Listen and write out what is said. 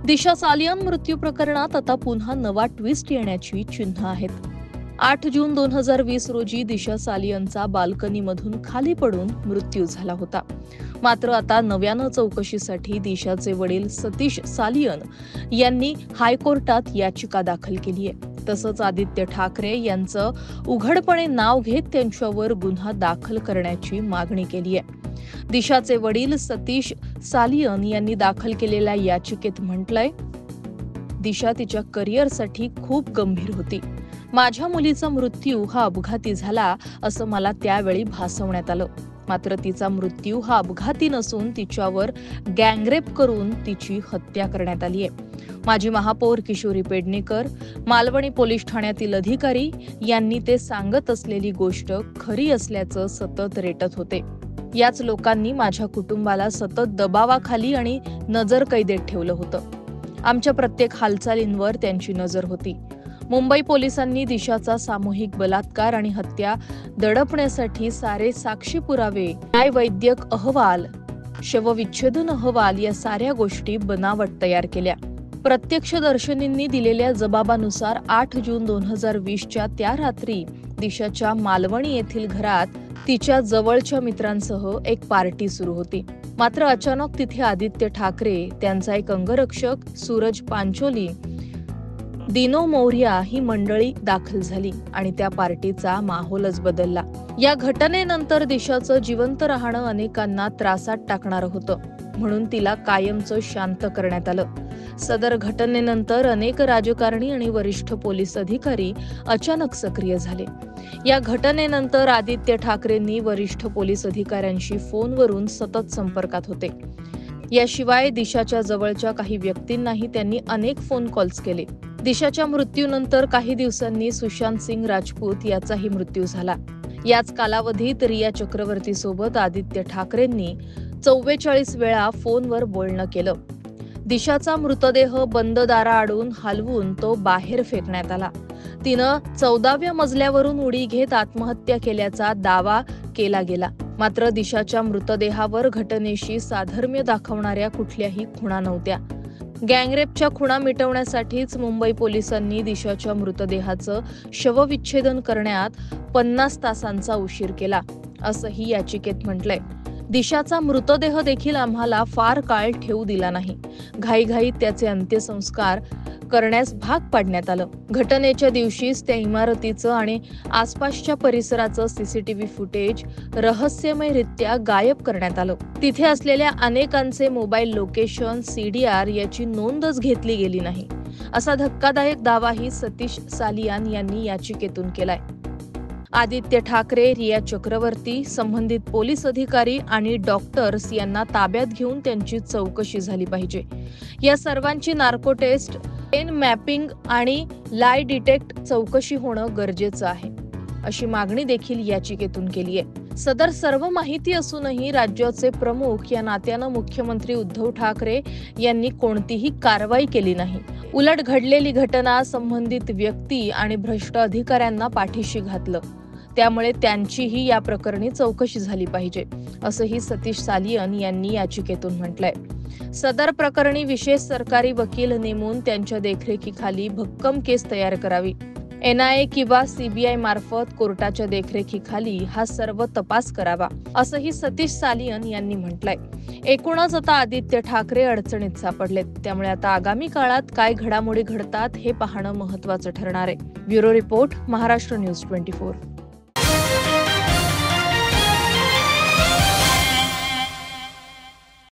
दिशा सालियन मृत्यू प्रकरणात आता पुन्हा नवा ट्विस्ट येण्याची चिन्ह आहेत. 8 जून 2020 रोजी दिशा सालियनचा बाल्कनीमधून खाली पडून मृत्यू झाला होता. मात्र आता नव्यानं चौकशीसाठी दिशाचे वडील सतीश सालियन यांनी हायकोर्टात याचिका दाखल केली आहे. तसंच आदित्य ठाकरे यांचं उघडपणे नाव घेत त्यांच्यावर गुन्हा दाखल करण्याची मागणी केली आहे. दिशाचे वडील सतीश सालियन यांनी दाखल केलेल्या याचिकेत म्हटलंय, दिशा तिच्या करिअरसाठी खूप गंभीर होती. माझ्या मुलीचा मृत्यू हा अपघाती झाला असं मला त्यावेळी भासवण्यात आलं. मात्र तिचा मृत्यू हा अपघाती नसून तिच्यावर गँगरेप करून तिची हत्या करण्यात आली आहे. माजी महापौर किशोरी पेडणेकर, मालवणी पोलीस ठाण्यातील अधिकारी यांनी ते सांगत असलेली गोष्ट खरी असल्याचं सतत रेटत होते. याच लोकांनी माझ्या कुटुंबाला सतत दबावाखाली आणि नजरकैदेत ठेवलं होतं. आमच्या प्रत्येक हालचालींवर त्यांची नजर होती. मुंबई पोलिसांनी दिशाचा सामूहिक बलात्कार आणि हत्या दडपण्यासाठी सारे साक्षी पुरावे, न्यायवैद्यक अहवाल, शवविच्छेदन अहवाल या साऱ्या गोष्टी बनावट तयार केल्या. प्रत्यक्षदर्शींनी दिलेल्या जबाबानुसार 8 जून 2020च्या त्या रात्री दिशाच्या मालवणी येथील घरात तिच्या जवळच्या मित्रांसह एक पार्टी सुरू होती. मात्र अचानक तिथे आदित्य ठाकरे, त्यांचा एक अंगरक्षक सूरज पांचोली, दिनो मौर्या ही मंडळी दाखल झाली आणि त्या पार्टीचा माहोलच बदलला. या घटनेनंतर दिशाचं जिवंत राहणं अनेकांना त्रासात टाकणारं होतं, म्हणून तिला कायमचं शांत करण्यात आलं. सदर घटनेनंतर अनेक राजकारणी आणि वरिष्ठ पोलीस अधिकारी अचानक सक्रिय झाले. या घटनेनंतर आदित्य ठाकरेंनी वरिष्ठ पोलीस अधिकाऱ्यांशी फोनवरून सतत संपर्कात होते. याशिवाय दिशाच्या जवळच्या काही व्यक्तींनाही त्यांनी अनेक फोन कॉल्स केले. दिशाच्या मृत्यूनंतर काही दिवसांनी सुशांत सिंग राजपूत याचाही मृत्यू झाला. याच कालावधीत रिया चक्रवर्ती सोबत आदित्य ठाकरेंनी 44 वेळा फोनवर बोलणं केलं. दिशाचा मृतदेह बंद दाराआडून हलवून तो बाहेर फेकण्यात आला. तिनं 14व्या मजल्यावरून उडी घेत आत्महत्या केल्याचा दावा केला गेला. मात्र दिशाच्या मृतदेहावर घटनेशी साधर्म्य दाखवणाऱ्या कुठल्याही खुणा नव्हत्या. गँगरेपच्या खुणा मिटवण्यासाठीच मुंबई पोलिसांनी दिशाच्या मृतदेहाचं शवविच्छेदन करण्यात 50 तासांचा उशीर केला, असंही याचिकेत म्हटलंय. दिशाचा मृतदेह देखील आम्हाला फार काळ ठेवू दिला नाही. घाईघाईत त्याचे अंत्यसंस्कार करण्यास भाग पाडण्यात आलं. घटनेच्या दिवशीच त्या इमारतीचं आणि आसपासच्या परिसराचं सीसीटीव्ही फुटेज रहस्यमयरित्या गायब करण्यात आलं. तिथे असलेल्या अनेकांचे मोबाईल लोकेशन, CDR याची नोंदच घेतली गेली नाही, असा धक्कादायक दावाही सतीश सालियान यांनी याचिकेतून केलाय. आदित्य ठाकरे, रिया चक्रवर्ती, संबंधित पोलीस अधिकारी आणि डॉक्टर्स यांना ताब्यात घेऊन त्यांची चौकशी झाली पाहिजे. या सर्वांची नार्को टेस्ट, पेन मॅपिंग आणि लाय डिटेक्ट चौकशी होणं गरजेचं आहे, अशी मागणी देखील याचिकेतून केली आहे. सदर सर्व माहिती असूनही राज्याचे प्रमुख या नात्यानं मुख्यमंत्री उद्धव ठाकरे यांनी कोणतीही कारवाई केली नाही. उलट घडलेली घटना, संबंधित व्यक्ती आणि भ्रष्ट अधिकाऱ्यांना पाठीशी घातलं. त्यामुळे त्यांचीही या प्रकरणी चौकशी झाली पाहिजे, असंही सतीश सालियन यांनी याचिकेतून म्हटलंय. सदर प्रकरणी विशेष सरकारी वकील नेमून त्यांच्या देखरेखीखाली भक्कम केस तयार करावी. NIA किंवा CBI मार्फत कोर्टाच्या देखरेखीखाली हा सर्व तपास करावा, असंही सतीश सालियन यांनी म्हटलंय. एकूणच आता आदित्य ठाकरे अडचणीत सापडलेत. त्यामुळे आता आगामी काळात काय घडामोडी घडतात हे पाहणं महत्त्वाचं ठरणार आहे. Bureau report, Maharashtra news 24.